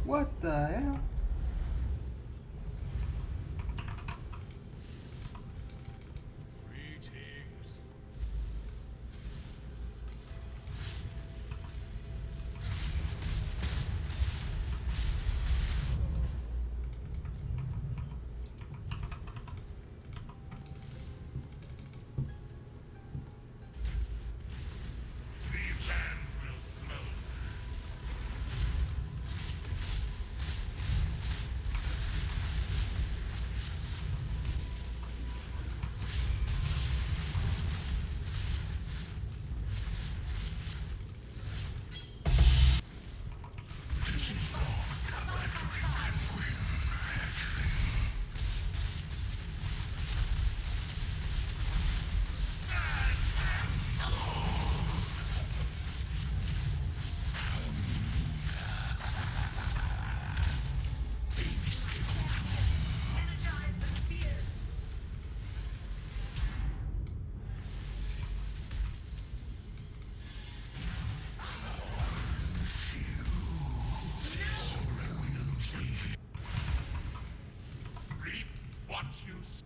What the hell? Greetings. These lands will smell. Energize the spears. Reap what you sow.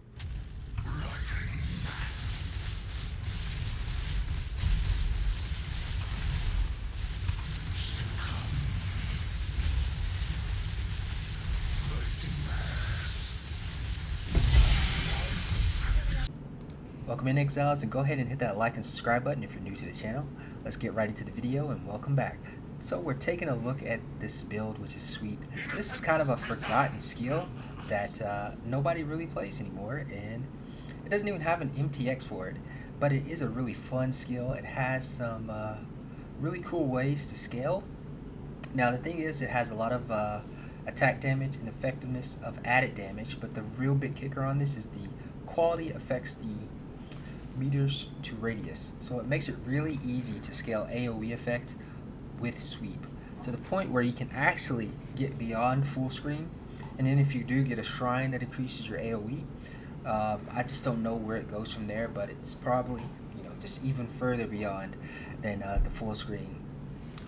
Welcome in, Exiles, and go ahead and hit that like and subscribe button if you're new to the channel. Let's get right into the video and welcome back. So we're taking a look at this build, which is Sweep. This is kind of a forgotten skill that nobody really plays anymore, and it doesn't even have an MTX for it, but it is a really fun skill. It has some really cool ways to scale. Now the thing is, it has a lot of attack damage and effectiveness of added damage, but the real big kicker on this is the quality affects the meters to radius, so it makes it really easy to scale AoE effect with Sweep to the point where you can actually get beyond full screen. And then if you do get a shrine that increases your AoE, I just don't know where it goes from there, but it's probably, you know, just even further beyond than the full screen.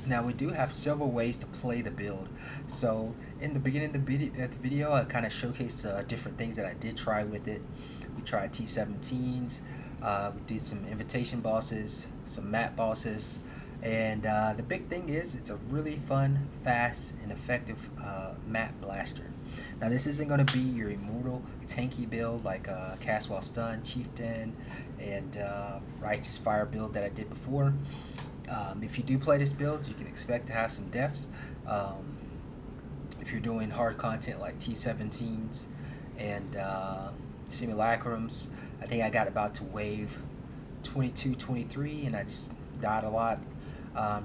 Now we do have several ways to play the build. So in the beginning of the video I kind of showcased different things that I did try with it. We tried T17s, we did some invitation bosses, some map bosses, and the big thing is it's a really fun, fast, and effective map blaster. Now this isn't going to be your immortal tanky build like Cast While Stunned, Chieftain, and Righteous Fire build that I did before. If you do play this build, you can expect to have some deaths. If you're doing hard content like T17s and simulacrums, I think I got about to wave 22, 23, and I just died a lot.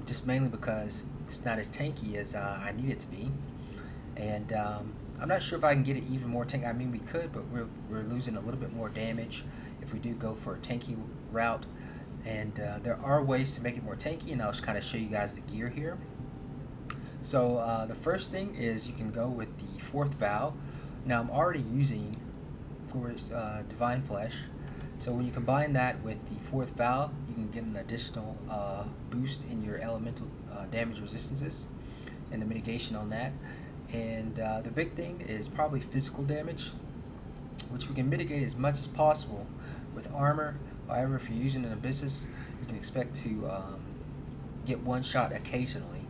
Just mainly because it's not as tanky as I need it to be. And I'm not sure if I can get it even more tanky. I mean, we could, but we're losing a little bit more damage if we do go for a tanky route. And there are ways to make it more tanky, and I'll just kind of show you guys the gear here. So the first thing is you can go with the fourth vow. Now I'm already using Glorious Divine Flesh, so when you combine that with the fourth vow, you can get an additional boost in your elemental damage resistances and the mitigation on that. And the big thing is probably physical damage, which we can mitigate as much as possible with armor. However, if you're using an Abyssus, you can expect to get one shot occasionally,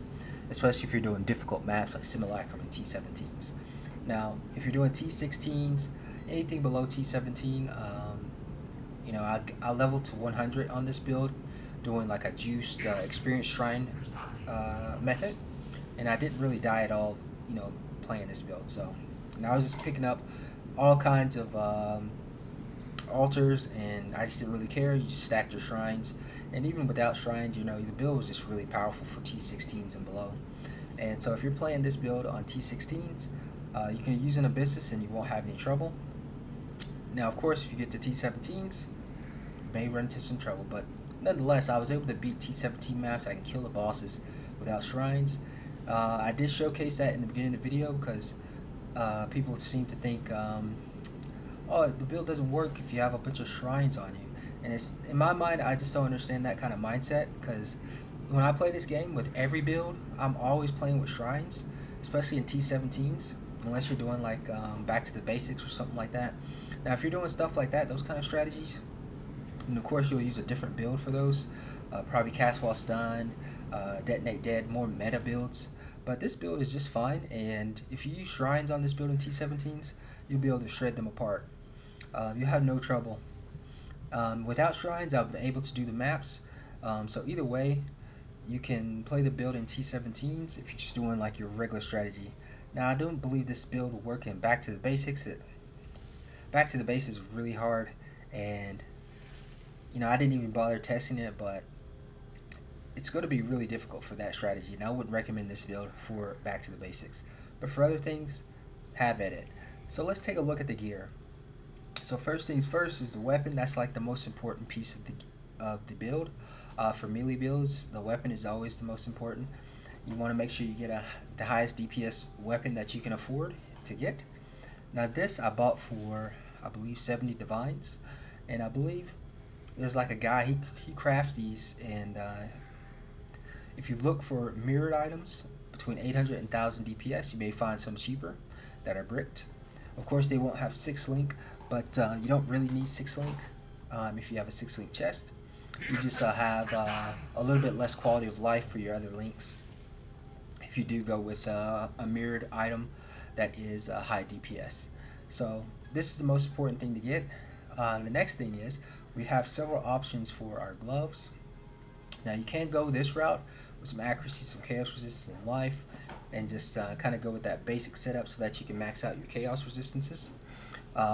especially if you're doing difficult maps like Simulacrum and T17s. Now, if you're doing T16s, anything below T17, you know, I leveled to 100 on this build, doing like a juiced experience shrine method, and I didn't really die at all, you know, playing this build. So now I was just picking up all kinds of altars, and I just didn't really care. You just stacked your shrines, and even without shrines, you know, the build was just really powerful for T16s and below. And so if you're playing this build on T16s, you can use an Abyssus and you won't have any trouble. Now of course if you get to T17s, you may run into some trouble, but nonetheless I was able to beat T17 maps. I can kill the bosses without shrines. I did showcase that in the beginning of the video because people seem to think oh, the build doesn't work if you have a bunch of shrines on you. And it's, in my mind, I just don't understand that kind of mindset, because when I play this game with every build, I'm always playing with shrines. especially in T17s, unless you're doing like back to the basics or something like that. Now, if you're doing stuff like that, those kind of strategies, and of course you'll use a different build for those, probably cast while stunned, detonate dead, more meta builds. But this build is just fine, and if you use shrines on this build in T17s, you'll be able to shred them apart. You'll have no trouble. Without shrines, I've been able to do the maps. So either way, you can play the build in T17s if you're just doing like your regular strategy. Now, I don't believe this build will work in Back to the Basics. Back to the Basics is really hard, and I didn't even bother testing it, but it's going to be really difficult for that strategy, and I wouldn't recommend this build for Back to the Basics. But for other things, have at it. So let's take a look at the gear. So first things first is the weapon. That's like the most important piece of the build. For melee builds, the weapon is always the most important. You want to make sure you get the highest DPS weapon that you can afford to get. Now this I bought for, I believe, 70 divines, and I believe there's like a guy, he crafts these, and if you look for mirrored items between 800 and 1000 DPS, you may find some cheaper that are bricked. Of course, they won't have 6-link, but you don't really need 6-link if you have a 6-link chest. You just have a little bit less quality of life for your other links if you do go with a mirrored item that is high DPS. So this is the most important thing to get. The next thing is we have several options for our gloves. Now you can go this route with some accuracy, some chaos resistance, and life, and just kind of go with that basic setup so that you can max out your chaos resistances.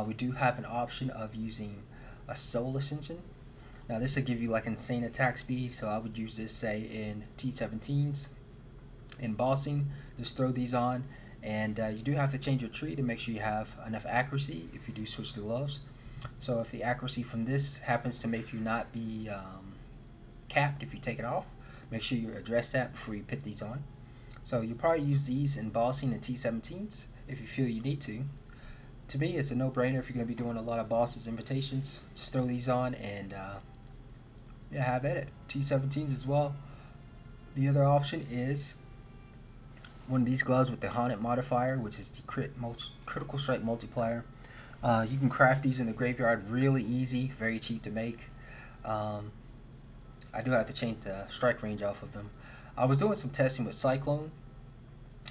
We do have an option of using a soul ascension. Now this will give you like insane attack speed, so I would use this say in T17s. In bossing, just throw these on, and you do have to change your tree to make sure you have enough accuracy if you do switch to gloves. So if the accuracy from this happens to make you not be capped if you take it off, make sure you address that before you put these on. So you'll probably use these in bossing and T17s if you feel you need to. To me, it's a no-brainer if you're going to be doing a lot of bosses invitations. Just throw these on and yeah, have at it. T17s as well. The other option is one of these gloves with the Haunted modifier, which is the critical strike multiplier. You can craft these in the graveyard really easy, very cheap to make. I do have to change the strike range off of them. I was doing some testing with Cyclone,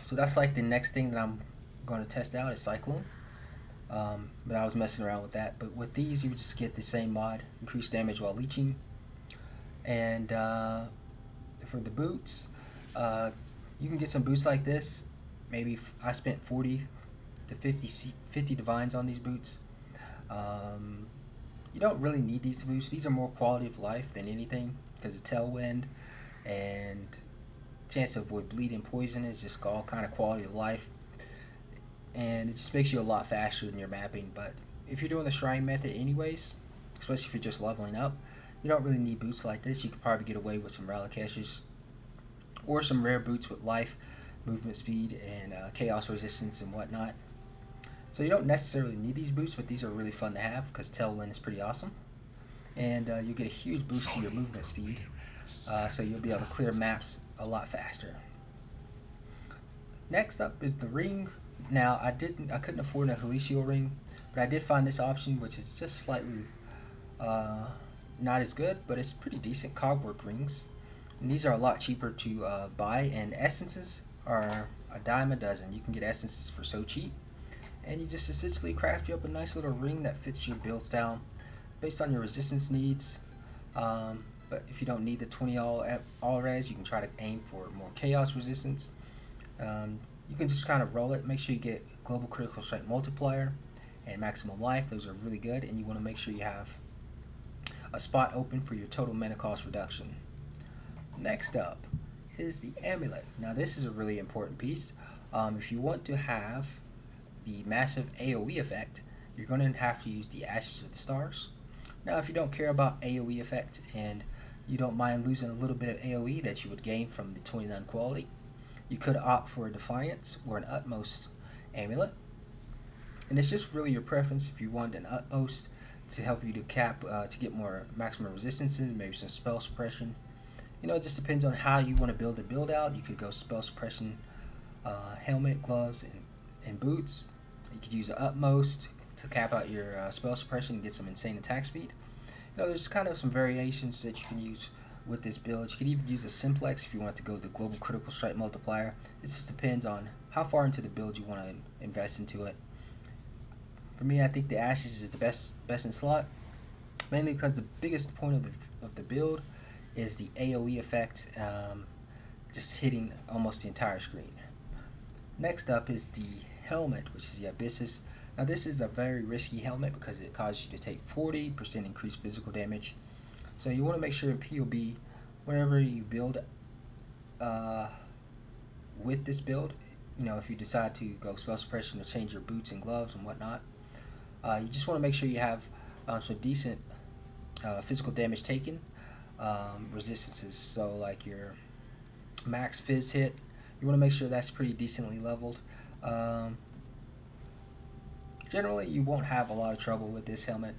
so that's like the next thing that I'm going to test out is Cyclone. But I was messing around with that. But with these, you would just get the same mod, increased damage while leeching. And for the boots, you can get some boots like this. Maybe I spent 40 to 50 divines on these boots. You don't really need these boots. These are more quality of life than anything because of tailwind and chance to avoid bleeding, poison is just all kind of quality of life. And it just makes you a lot faster in your mapping. But if you're doing the shrine method anyways, especially if you're just leveling up, you don't really need boots like this. You could probably get away with some relic caches or some rare boots with life, movement speed, and chaos resistance and whatnot. So you don't necessarily need these boots, but these are really fun to have because tailwind is pretty awesome. And you get a huge boost to your movement speed, so you'll be able to clear maps a lot faster. Next up is the ring. Now I couldn't afford a Helicio ring, but I did find this option, which is just slightly not as good, but it's pretty decent. Cogwork rings, and these are a lot cheaper to buy. And essences are a dime a dozen. You can get essences for so cheap, and you just essentially craft you up a nice little ring that fits your build style based on your resistance needs. But if you don't need the 20 all res, you can try to aim for more chaos resistance. You can just kind of roll it. Make sure you get global critical strike multiplier and maximum life. Those are really good, and you want to make sure you have a spot open for your total mana cost reduction. Next up is the Amulet. Now this is a really important piece. If you want to have the massive AoE effect, you're going to have to use the Ashes of the Stars. Now if you don't care about AoE effect and you don't mind losing a little bit of AoE that you would gain from the 29 quality, you could opt for a Defiance or an Utmost Amulet. And it's just really your preference if you want an Utmost to help you to to get more maximum resistances, maybe some spell suppression. It just depends on how you want to build the build out. You could go spell suppression helmet, gloves, and boots. You could use the utmost to cap out your spell suppression and get some insane attack speed. There's kind of some variations that you can use with this build. You could even use a simplex if you want to go the global critical strike multiplier. It just depends on how far into the build you want to invest into it. For me, I think the Ashes is the best in slot, mainly because the biggest point of the build is the AoE effect, just hitting almost the entire screen. Next up is the helmet, which is the Abyssus. Now this is a very risky helmet because it causes you to take 40% increased physical damage. So you want to make sure in POB, whenever you build with this build, if you decide to go spell suppression or change your boots and gloves and whatnot, you just want to make sure you have some decent physical damage taken resistances. So like your max fizz hit, you want to make sure that's pretty decently leveled. Generally, you won't have a lot of trouble with this helmet.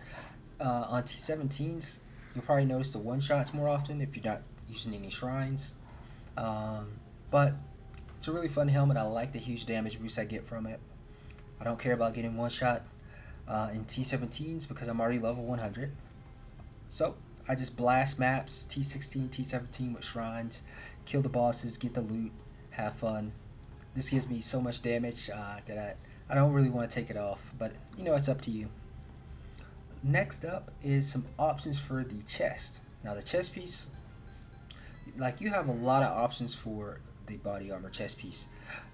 On T17s, you'll probably notice the one-shots more often if you're not using any shrines. But it's a really fun helmet. I like the huge damage boost I get from it. I don't care about getting one-shot in T17s because I'm already level 100. So I just blast maps, T16, T17 with shrines, kill the bosses, get the loot, have fun. This gives me so much damage that I don't really want to take it off, but it's up to you. Next up is some options for the chest. Now the chest piece, like you have a lot of options for the body armor chest piece.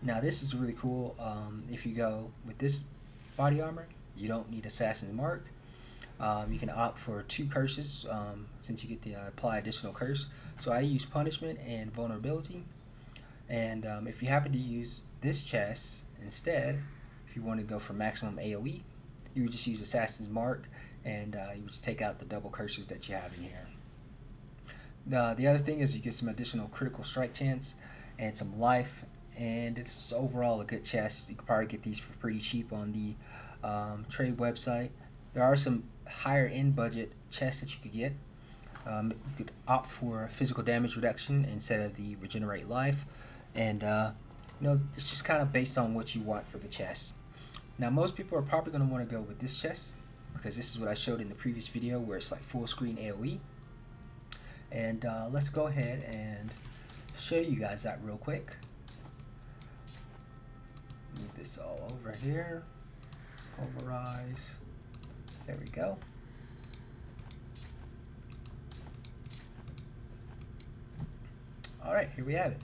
Now this is really cool. If you go with this body armor, you don't need Assassin's Mark. You can opt for 2 curses since you get the apply additional curse. So I use Punishment and Vulnerability. And if you happen to use this chest instead, if you want to go for maximum AoE, you would just use Assassin's Mark, and you would just take out the double curses that you have in here. The other thing is you get some additional critical strike chance and some life, and it's overall a good chest. You could probably get these for pretty cheap on the trade website. There are some higher end budget chests that you could get. You could opt for physical damage reduction instead of the regenerate life, and it's just kind of based on what you want for the chest. Now most people are probably going to want to go with this chest because this is what I showed in the previous video where it's like full screen AoE. And let's go ahead and show you guys that real quick. Move this all over here. Pulverize. There we go. Alright, here we have it.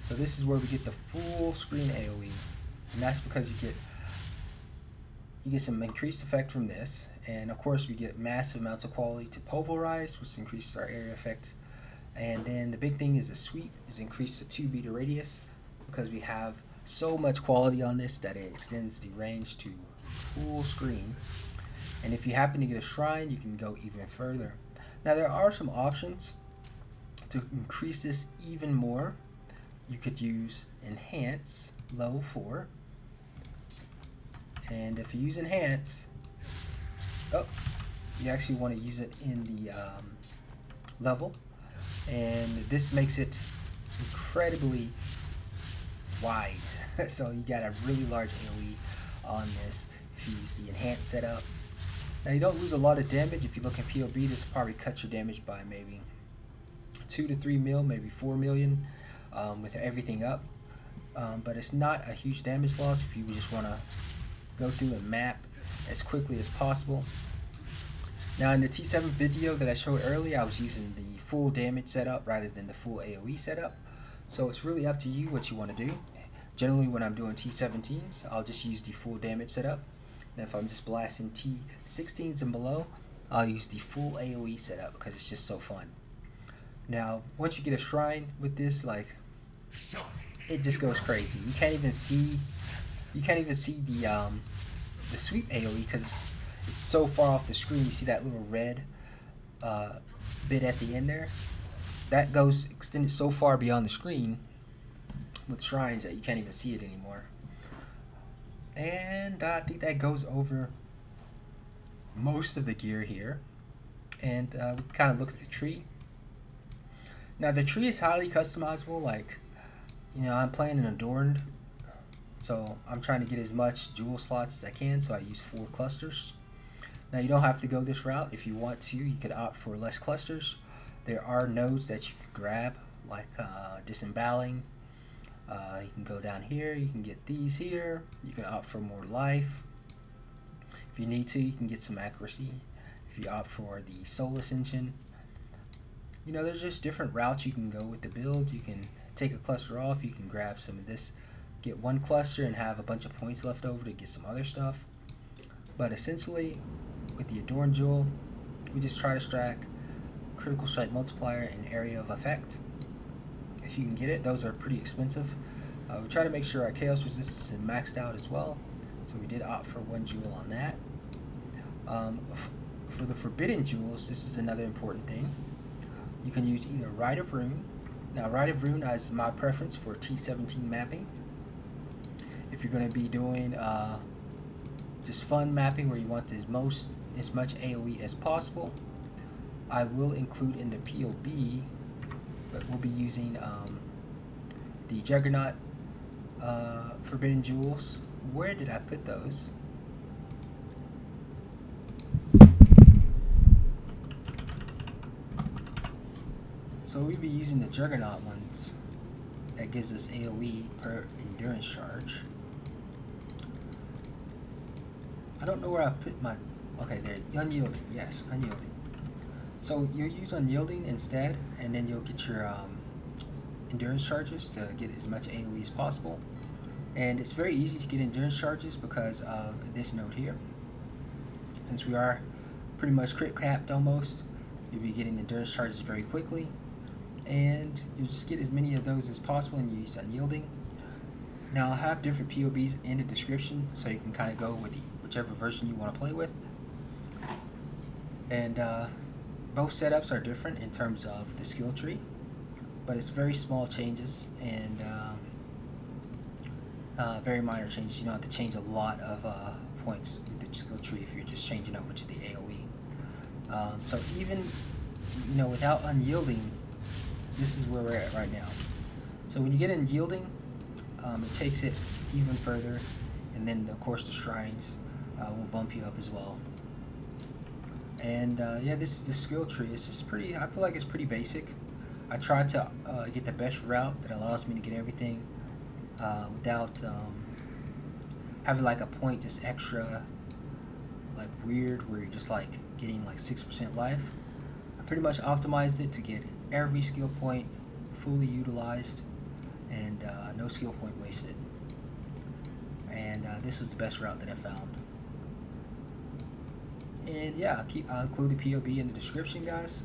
So this is where we get the full screen AoE. And that's because you get some increased effect from this, and of course we get massive amounts of quality to pulverize, which increases our area effect. And then the big thing is the sweep is increased to 2 meter radius because we have so much quality on this that it extends the range to full screen. And if you happen to get a shrine, you can go even further. Now there are some options to increase this even more. You could use Enhance level 4. And if you use Enhance, you actually want to use it in the level, and this makes it incredibly wide. So you got a really large AoE on this if you use the Enhance setup. Now you don't lose a lot of damage. If you look at POB, this will probably cut your damage by maybe 2 to 3 mil, maybe 4 million with everything up. But it's not a huge damage loss if you just want to go through and map as quickly as possible. Now in the T7 video that I showed earlier, I was using the full damage setup rather than the full AoE setup. So it's really up to you what you want to do. Generally when I'm doing T17s, I'll just use the full damage setup. And if I'm just blasting T16s and below, I'll use the full AoE setup because it's just so fun. Now once you get a shrine with this, like, it just goes crazy. You can't even see the sweep AoE because it's so far off the screen. You see that little red bit at the end there? That goes extended so far beyond the screen with shrines that you can't even see it anymore. And I think that goes over most of the gear here. And we kind of look at the tree. Now the tree is highly customizable. Like, I'm playing an adorned, so I'm trying to get as much jewel slots as I can, so I use 4 clusters. Now you don't have to go this route. If you want to, you could opt for less clusters. There are nodes that you can grab, like disemboweling. You can go down here, you can get these here. You can opt for more life. If you need to, you can get some accuracy. If you opt for the soul ascension, there's just different routes you can go with the build. You can take a cluster off, you can grab some of this, get 1 cluster and have a bunch of points left over to get some other stuff. But essentially, with the Adorned Jewel, we just try to stack Critical Strike Multiplier and Area of Effect. If you can get it, those are pretty expensive. We try to make sure our Chaos Resistance is maxed out as well, so we did opt for 1 jewel on that. For the Forbidden Jewels, this is another important thing. You can use either Rite of Rune. Now, Rite of Rune is my preference for T17 mapping. If you're going to be doing just fun mapping where you want as much AoE as possible, I will include in the POB, but we'll be using the Juggernaut Forbidden Jewels. Where did I put those? So we'll be using the Juggernaut ones. That gives us AoE per endurance charge. I don't know where I put my... Okay, there. Unyielding. Yes, Unyielding. So you'll use Unyielding instead, and then you'll get your endurance charges to get as much AoE as possible. And it's very easy to get endurance charges because of this node here. Since we are pretty much crit capped almost, you'll be getting endurance charges very quickly. And you'll just get as many of those as possible and use Unyielding. Now I'll have different POBs in the description so you can kind of go with whichever version you want to play with. And both setups are different in terms of the skill tree, but it's very small changes and very minor changes. You don't have to change a lot of points with the skill tree if you're just changing over to the AoE. So even without Unyielding, this is where we're at right now. So when you get Unyielding, it takes it even further, and then of course the shrines will bump you up as well. And yeah, this is the skill tree. It's just pretty, I feel like it's pretty basic. I try to get the best route that allows me to get everything without having like a point just extra like weird where you're just like getting like 6% life. I pretty much optimized it to get every skill point fully utilized and no skill point wasted. And this was the best route that I found. And yeah, I'll include the POB in the description, guys.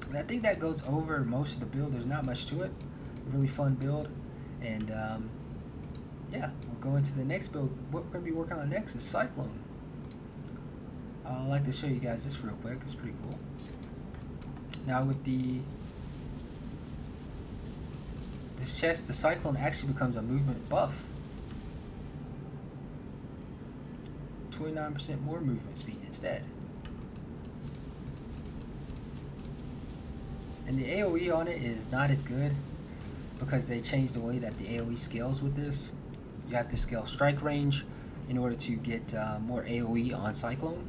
And I think that goes over most of the build. There's not much to it. Really fun build. And yeah, we'll go into the next build. What we're going to be working on next is Cyclone. I'd like to show you guys this real quick. It's pretty cool. Now with this chest, the Cyclone actually becomes a movement buff. 29% more movement speed instead. And the AoE on it is not as good because they changed the way that the AoE scales with this. You have to scale strike range in order to get more AoE on Cyclone.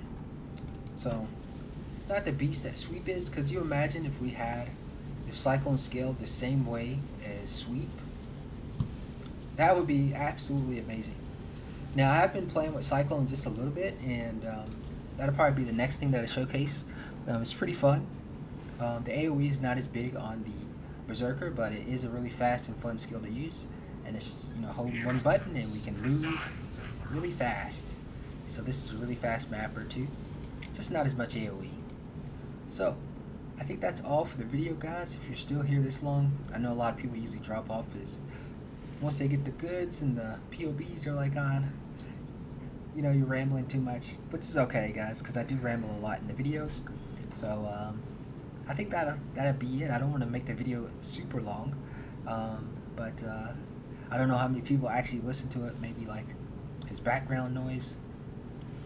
So it's not the beast that Sweep is, because you imagine if Cyclone scaled the same way as Sweep, that would be absolutely amazing. Now I have been playing with Cyclone just a little bit, and that'll probably be the next thing that I showcase. It's pretty fun. The AoE is not as big on the Berserker, but it is a really fast and fun skill to use. And it's just, hold one button and we can move really fast. So this is a really fast mapper too. Just not as much AoE. So I think that's all for the video, guys. If you're still here this long, I know a lot of people usually drop off once they get the goods and the POBs, they're like, you're rambling too much, which is okay, guys, because I do ramble a lot in the videos. So I think that'll be it. I don't want to make the video super long, but I don't know how many people actually listen to it. Maybe like his background noise,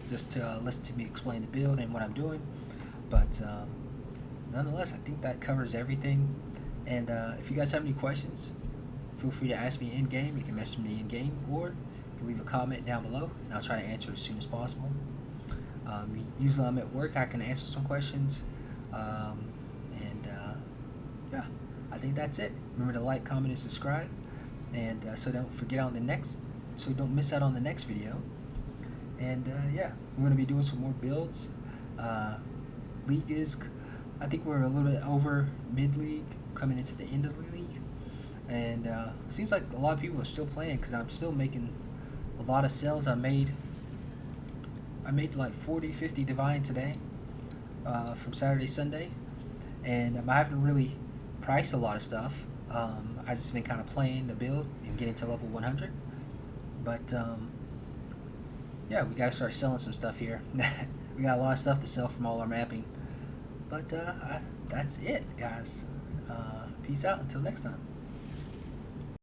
just to listen to me explain the build and what I'm doing. But nonetheless, I think that covers everything. And if you guys have any questions, feel free to ask me in game. You can message me in game, or you can leave a comment down below, and I'll try to answer as soon as possible. Usually I'm at work. I can answer some questions, yeah, I think that's it. Remember to like, comment, and subscribe, and so don't miss out on the next video. And yeah, we're going to be doing some more builds. League is, I think we're a little bit over mid-league, coming into the end of the league. And seems like a lot of people are still playing because I'm still making a lot of sales. I made like 40-50 divine today from Saturday, Sunday. And I haven't really priced a lot of stuff. I just been kind of playing the build and getting to level 100. But yeah, we gotta start selling some stuff here. We got a lot of stuff to sell from all our mapping. But that's it, guys. Peace out until next time.